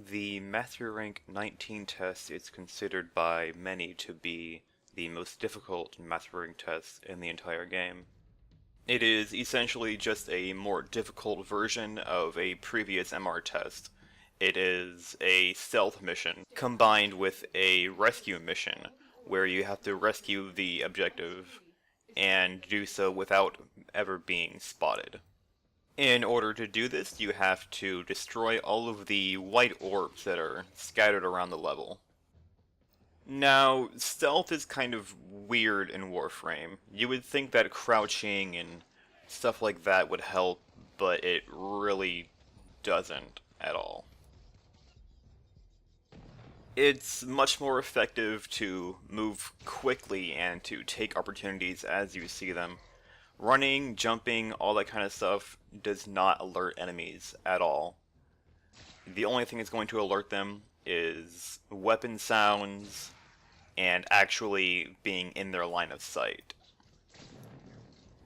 The Mastery Rank 19 test is considered by many to be the most difficult Mastery Rank test in the entire game. It is essentially just a more difficult version of a previous MR test. It is a stealth mission combined with a rescue mission where you have to rescue the objective and do so without ever being spotted. In order to do this, you have to destroy all of the white orbs that are scattered around the level. Now, stealth is kind of weird in Warframe. You would think that crouching and stuff like that would help, but it really doesn't at all. It's much more effective to move quickly and to take opportunities as you see them. Running, jumping, all that kind of stuff does not alert enemies at all. The only thing that's going to alert them is weapon sounds and actually being in their line of sight,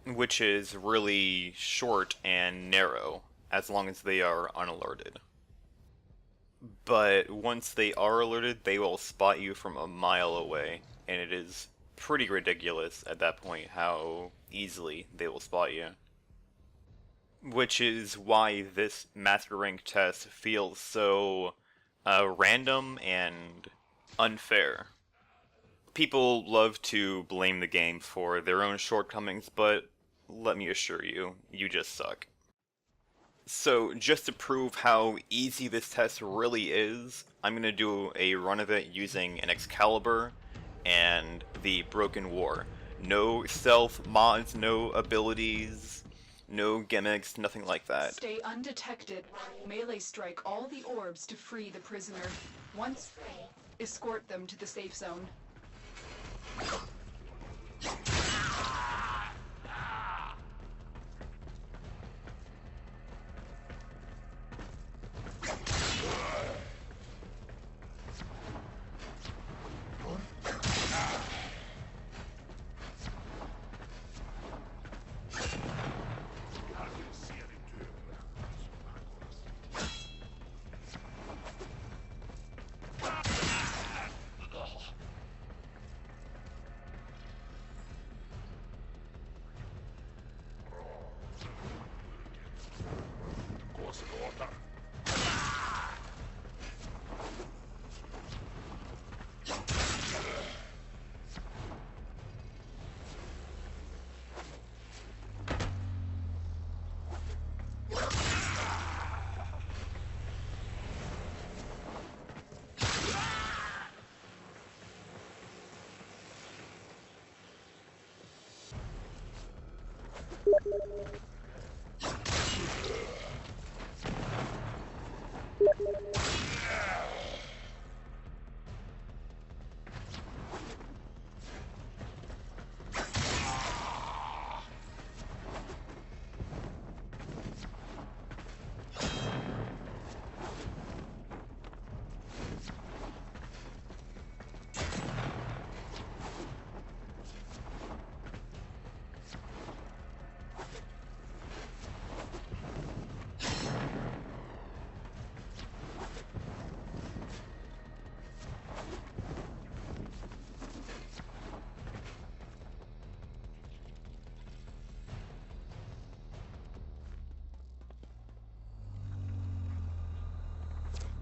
which is really short and narrow as long as they are unalerted. But once they are alerted, they will spot you from a mile away, and it is pretty ridiculous at that point how easily they will spot you. Which is why this Master Rank test feels so random and unfair. People love to blame the game for their own shortcomings, but let me assure you, you just suck. So, just to prove how easy this test really is, I'm going to do a run of it using an Excalibur and the Broken War. No stealth mods, no abilities, no gimmicks, nothing like that. Stay undetected while you melee strike all the orbs to free the prisoner. Once free, escort them to the safe zone.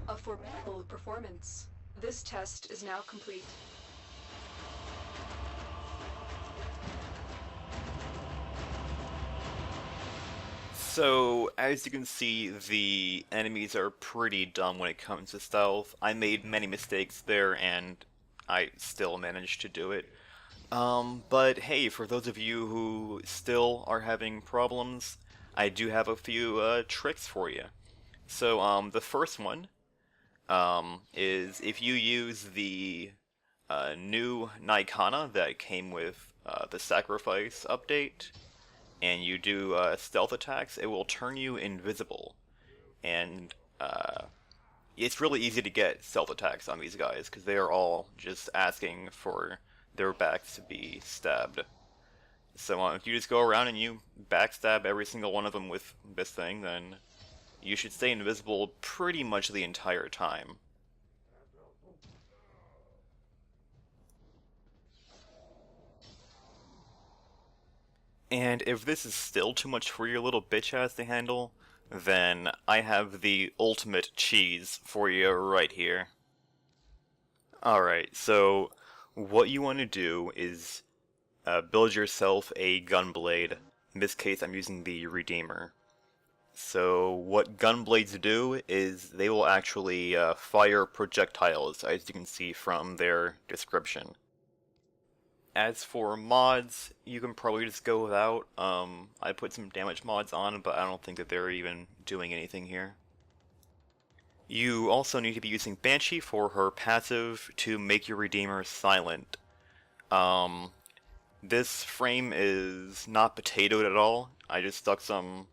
A formidable performance. This test is now complete. So, as you can see, the enemies are pretty dumb when it comes to stealth. I made many mistakes there, and I still managed to do it. But hey, for those of you who still are having problems, I do have a few tricks for you. So, the first one is if you use the new Nikana that came with the Sacrifice update, and you do stealth attacks, it will turn you invisible. And it's really easy to get stealth attacks on these guys, because they are all just asking for their backs to be stabbed. So if you just go around and you backstab every single one of them with this thing, then you should stay invisible pretty much the entire time. And if this is still too much for your little bitch ass to handle, then I have the ultimate cheese for you right here. Alright, so what you want to do is build yourself a gunblade. In this case, I'm using the Redeemer. So what gunblades do is they will actually fire projectiles, as you can see from their description. As for mods, you can probably just go without. I put some damage mods on, but I don't think that they're even doing anything here. You also need to be using Banshee for her passive to make your Redeemer silent. Um, this frame is not potatoed at all. I just stuck some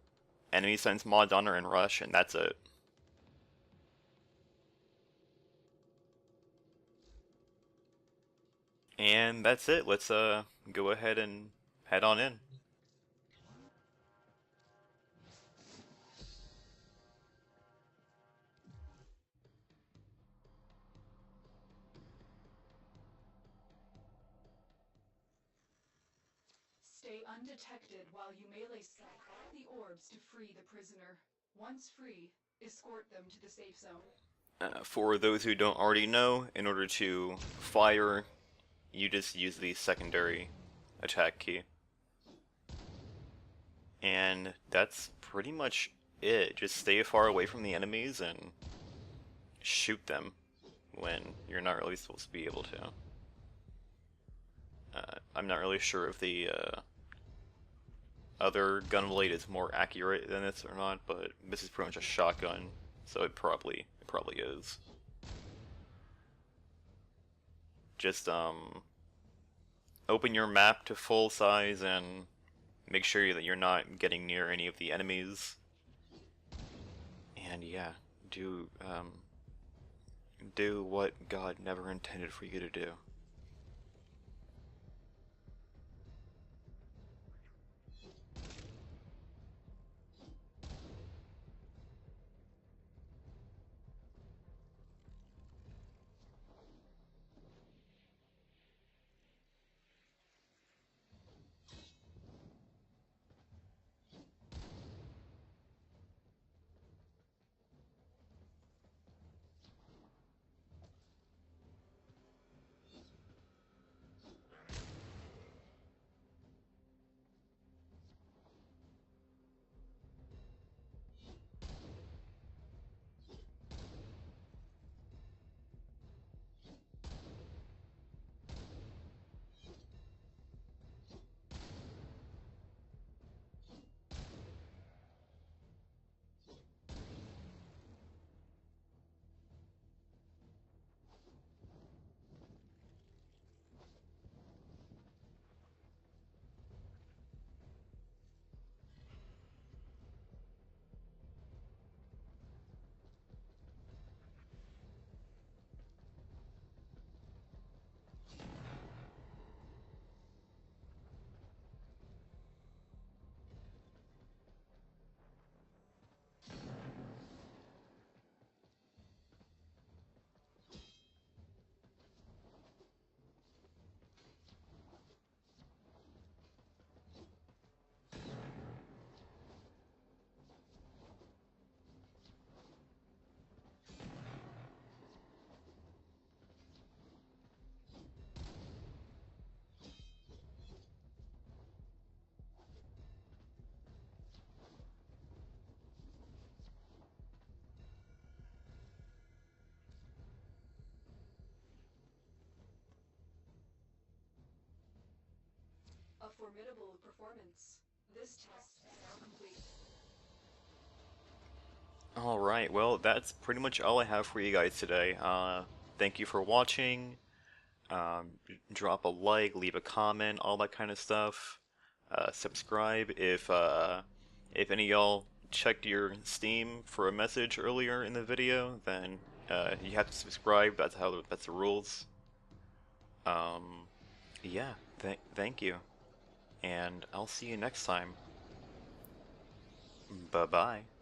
enemy sense mods on her in Rush, and that's it. And that's it. Let's go ahead and head on in. Stay undetected while you melee strike all the orbs to free the prisoner. Once free, escort them to the safe zone. For those who don't already know, in order to fire, you just use the secondary attack key. And that's pretty much it. Just stay far away from the enemies and shoot them when you're not really supposed to be able to. I'm not really sure if the other gunblade is more accurate than this or not, but this is pretty much a shotgun, so it probably is. Just open your map to full size and make sure that you're not getting near any of the enemies. And yeah, do what God never intended for you to do. A formidable performance. This test is now complete. Alright, well, that's pretty much all I have for you guys today. Thank you for watching. Drop a like, leave a comment, all that kind of stuff. Subscribe if any of y'all checked your Steam for a message earlier in the video, then you have to subscribe. That's the rules. Yeah, thank you, and I'll see you next time. Bye bye.